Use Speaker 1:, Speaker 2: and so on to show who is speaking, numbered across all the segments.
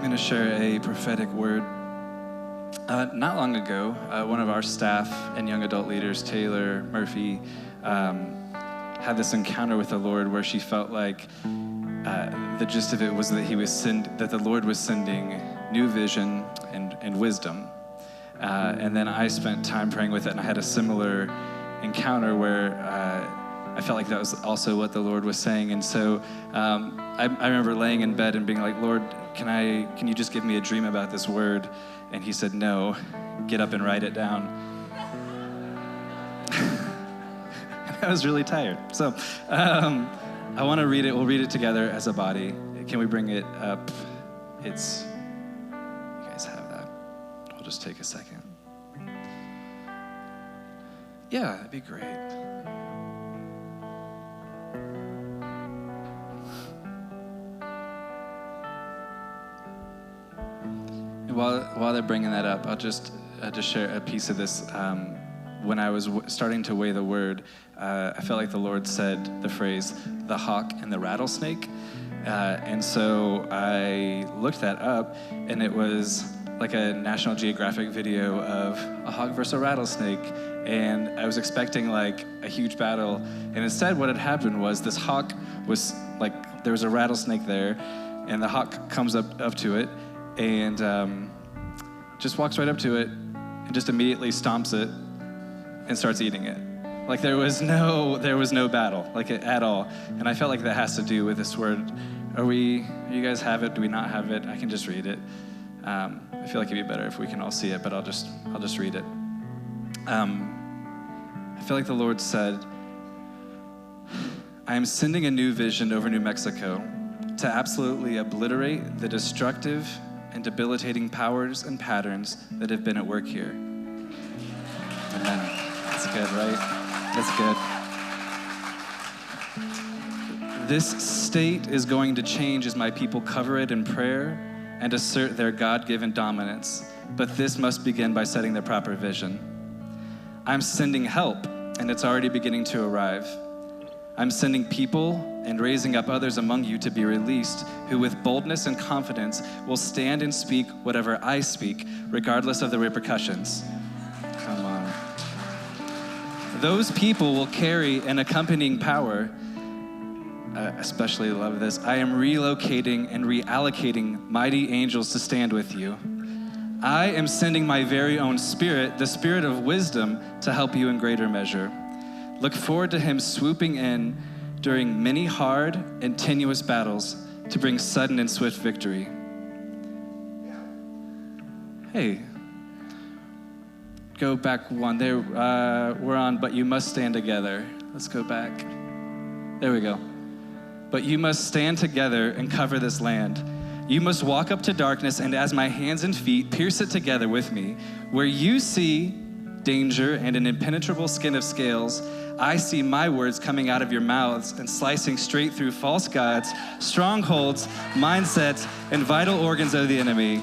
Speaker 1: going to share a prophetic word. Not long ago, one of our staff and young adult leaders, Taylor Murphy, had this encounter with the Lord where she felt like the gist of it was that that the Lord was sending new vision and wisdom. And then I spent time praying with it, and I had a similar encounter where I felt like that was also what the Lord was saying. And so I remember laying in bed and being like, Lord, can you just give me a dream about this word? And he said, no, get up and write it down. I was really tired. So I want to read it. We'll read it together as a body. Can we bring it up? You guys have that. We'll just take a second. Yeah, that'd be great. And while they're bringing that up, I'll just share a piece of this. When I was starting to weigh the word, I felt like the Lord said the phrase, the hawk and the rattlesnake. And so I looked that up, and it was like a National Geographic video of a hawk versus a rattlesnake. And I was expecting like a huge battle. And instead what had happened was this hawk was like, there was a rattlesnake there, and the hawk comes up to it and just walks right up to it and just immediately stomps it and starts eating it. Like there was no battle, like at all. And I felt like that has to do with this word. You guys have it? Do we not have it? I can just read it. I feel like it'd be better if we can all see it, but I'll just read it. I feel like the Lord said, I am sending a new vision over New Mexico to absolutely obliterate the destructive and debilitating powers and patterns that have been at work here. Amen. That's good, right? That's good. This state is going to change as my people cover it in prayer and assert their God-given dominance, but this must begin by setting the proper vision. I'm sending help, and it's already beginning to arrive. I'm sending people and raising up others among you to be released, who with boldness and confidence will stand and speak whatever I speak, regardless of the repercussions. Come on. Those people will carry an accompanying power. I especially love this. I am relocating and reallocating mighty angels to stand with you. I am sending my very own spirit, the spirit of wisdom, to help you in greater measure. Look forward to him swooping in during many hard and tenuous battles to bring sudden and swift victory. Hey, go back one. There, we're on, but you must stand together. Let's go back. There we go. But you must stand together and cover this land. You must walk up to darkness, and as my hands and feet pierce it together with me, where you see danger and an impenetrable skin of scales, I see my words coming out of your mouths and slicing straight through false gods, strongholds, mindsets, and vital organs of the enemy.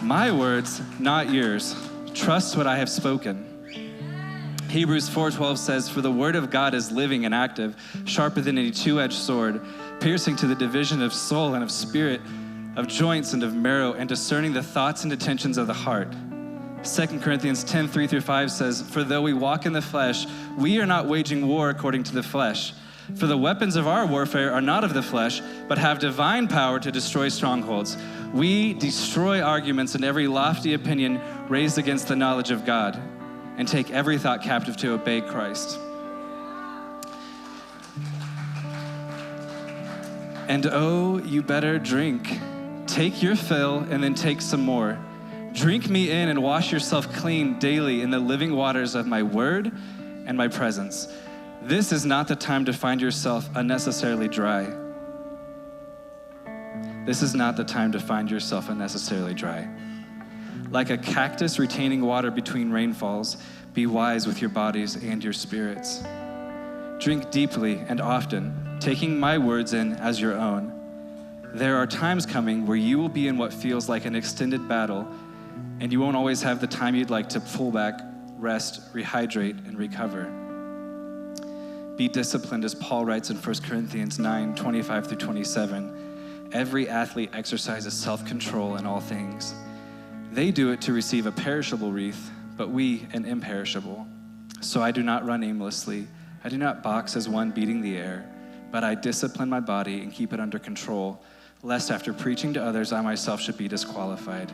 Speaker 1: My words, not yours. Trust what I have spoken. Hebrews 4:12 says, for the word of God is living and active, sharper than any two-edged sword, piercing to the division of soul and of spirit, of joints and of marrow, and discerning the thoughts and intentions of the heart. 2 Corinthians 10:3-5 says, for though we walk in the flesh, we are not waging war according to the flesh. For the weapons of our warfare are not of the flesh, but have divine power to destroy strongholds. We destroy arguments and every lofty opinion raised against the knowledge of God, and take every thought captive to obey Christ. And oh, you better drink. Take your fill and then take some more. Drink me in and wash yourself clean daily in the living waters of my word and my presence. This is not the time to find yourself unnecessarily dry. This is not the time to find yourself unnecessarily dry. Like a cactus retaining water between rainfalls, be wise with your bodies and your spirits. Drink deeply and often, taking my words in as your own. There are times coming where you will be in what feels like an extended battle, and you won't always have the time you'd like to pull back, rest, rehydrate, and recover. Be disciplined, as Paul writes in 1 Corinthians 9:25-27. Every athlete exercises self-control in all things. They do it to receive a perishable wreath, but we an imperishable. So I do not run aimlessly. I do not box as one beating the air, but I discipline my body and keep it under control, lest after preaching to others, I myself should be disqualified.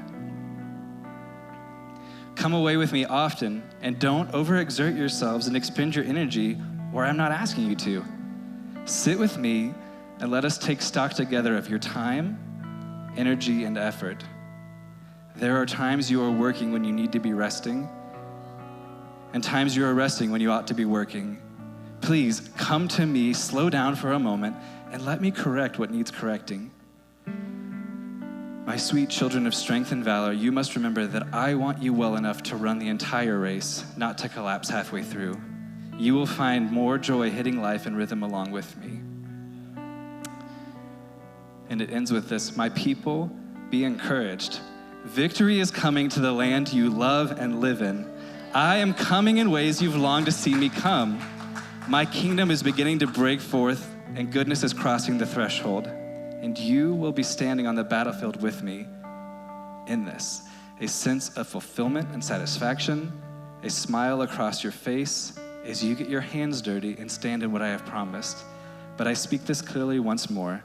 Speaker 1: Come away with me often, and don't overexert yourselves and expend your energy where I'm not asking you to. Sit with me and let us take stock together of your time, energy, and effort. There are times you are working when you need to be resting, and times you are resting when you ought to be working. Please come to me, slow down for a moment, and let me correct what needs correcting. My sweet children of strength and valor, you must remember that I want you well enough to run the entire race, not to collapse halfway through. You will find more joy hitting life and rhythm along with me. And it ends with this: my people, be encouraged. Victory is coming to the land you love and live in. I am coming in ways you've longed to see me come. My kingdom is beginning to break forth, and goodness is crossing the threshold. And you will be standing on the battlefield with me in this. A sense of fulfillment and satisfaction, a smile across your face as you get your hands dirty and stand in what I have promised. But I speak this clearly once more.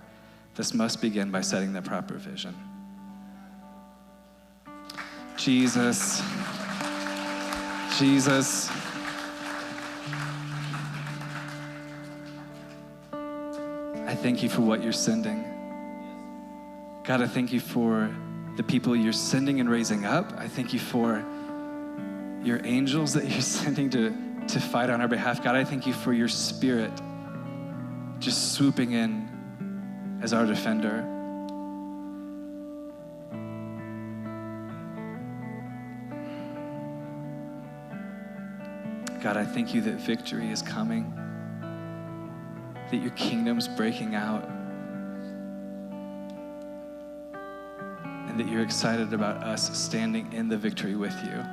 Speaker 1: This must begin by setting the proper vision. Jesus, Jesus. I thank you for what you're sending. God, I thank you for the people you're sending and raising up. I thank you for your angels that you're sending to fight on our behalf. God, I thank you for your Spirit just swooping in as our defender. God, I thank you that victory is coming, that your kingdom's breaking out, and that you're excited about us standing in the victory with you.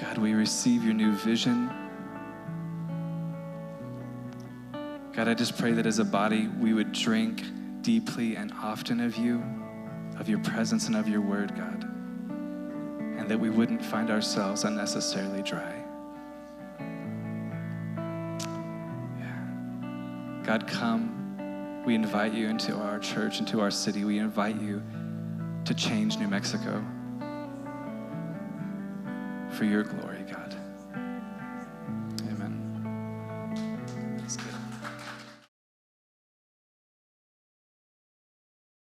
Speaker 1: God, we receive your new vision. God, I just pray that as a body, we would drink deeply and often of you, of your presence and of your word, God, and that we wouldn't find ourselves unnecessarily dry. Yeah. God, come. We invite you into our church, into our city. We invite you to change New Mexico for your glory, God.